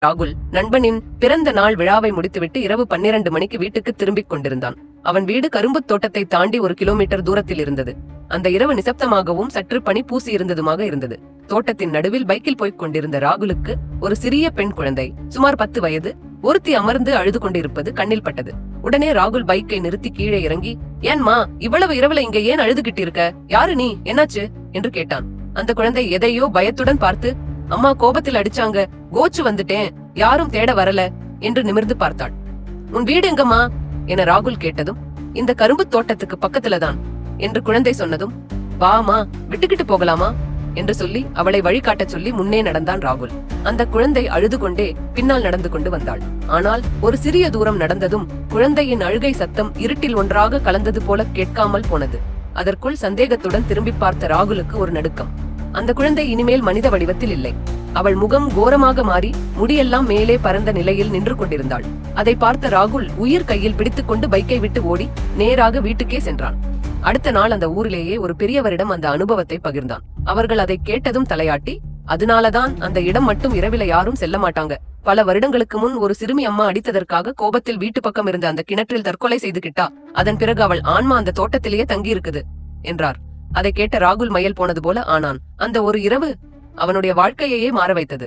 ராகுல் நண்பனின் பிறந்த நாள் விழாவை முடித்துவிட்டு இரவு 12 மணிக்கு வீட்டுக்கு திரும்பிக் கொண்டிருந்தான். அவன் வீடு கரும்பு தோட்டத்தை தாண்டி 1 கிலோமீட்டர் தூரத்தில் இருந்தது. அந்த இரவு நிசப்தமாகவும் சற்று பனி பூசி இருந்ததுமாக இருந்தது. தோட்டத்தின் நடுவில் பைக்கில் போய்க் கொண்டிருந்த ராகுலுக்கு ஒரு சிறிய பெண் குழந்தை, சுமார் 10 வயது, ஒருத்தி அமர்ந்து அழுது கொண்டிருப்பது கண்ணில் பட்டது. உடனே ராகுல் பைக்கை நிறுத்தி கீழே இறங்கி, ஏன்மா இவ்வளவு இரவுல இங்க ஏன் அழுதுகிட்டு இருக்க? யாரு நீ? என்னாச்சு என்று கேட்டான். அந்த குழந்தை எதையோ பயத்துடன் பார்த்து, அம்மா கோபத்தில் அடிச்சாங்க, கோச்சு வந்துட்டேன், யாரும் தேட வரல என்று நிமிர்ந்து பார்த்தாள். உன் வீடு எங்கம்மா என ராகுல் கேட்டதும், இந்த கரும்பு தோட்டத்துக்கு பக்கத்துலதான் என்று குழந்தை சொன்னதும், வாமா விட்டுக்கிட்டு போகலாமா என்று சொல்லி அவளை வழிகாட்ட சொல்லி முன்னே நடந்தான் ராகுல். அந்த குழந்தை அழுது கொண்டே பின்னால் நடந்து கொண்டு வந்தாள். ஆனால் ஒரு சிறிய தூரம் நடந்ததும் குழந்தையின் அழுகை சத்தம் இருட்டில் ஒன்றாக கலந்தது போல கேட்காமல் போனது. அதற்குள் சந்தேகத்துடன் திரும்பி பார்த்த ராகுலுக்கு ஒரு நடுக்கம். அந்த குழந்தை இனிமேல் மனித வடிவத்தில் இல்லை. அவள் முகம் கோரமாக மாறி முடியெல்லாம் மேலே பறந்த நிலையில் நின்று கொண்டிருந்தாள். அதை பார்த்த ராகுல் உயிர் கையில் பிடித்துக் கொண்டு பைக்கை விட்டு ஓடி நேராக வீட்டுக்கே சென்றான். அடுத்த நாள் அந்த ஊரிலேயே ஒரு பெரியவரிடம் அந்த அனுபவத்தை பகிர்ந்தான். அவர்கள் அதை கேட்டதும் தலையாட்டி, அதனாலதான் அந்த இடம் மட்டும் இரவில யாரும் செல்ல மாட்டாங்க. பல வருடங்களுக்கு முன் ஒரு சிறுமி அம்மா அடித்ததற்காக கோபத்தில் வீட்டு பக்கம் இருந்த அந்த கிணற்றில் தற்கொலை செய்துகிட்டா. அதன் பிறகு அவள் ஆன்மா அந்த தோட்டத்திலேயே தங்கி இருக்குது என்றார். அதை கேட்ட ராகுல் மயல் போனது போல ஆனான். அந்த ஒரு இரவு அவனுடைய வாழ்க்கையையே மாற வைத்தது.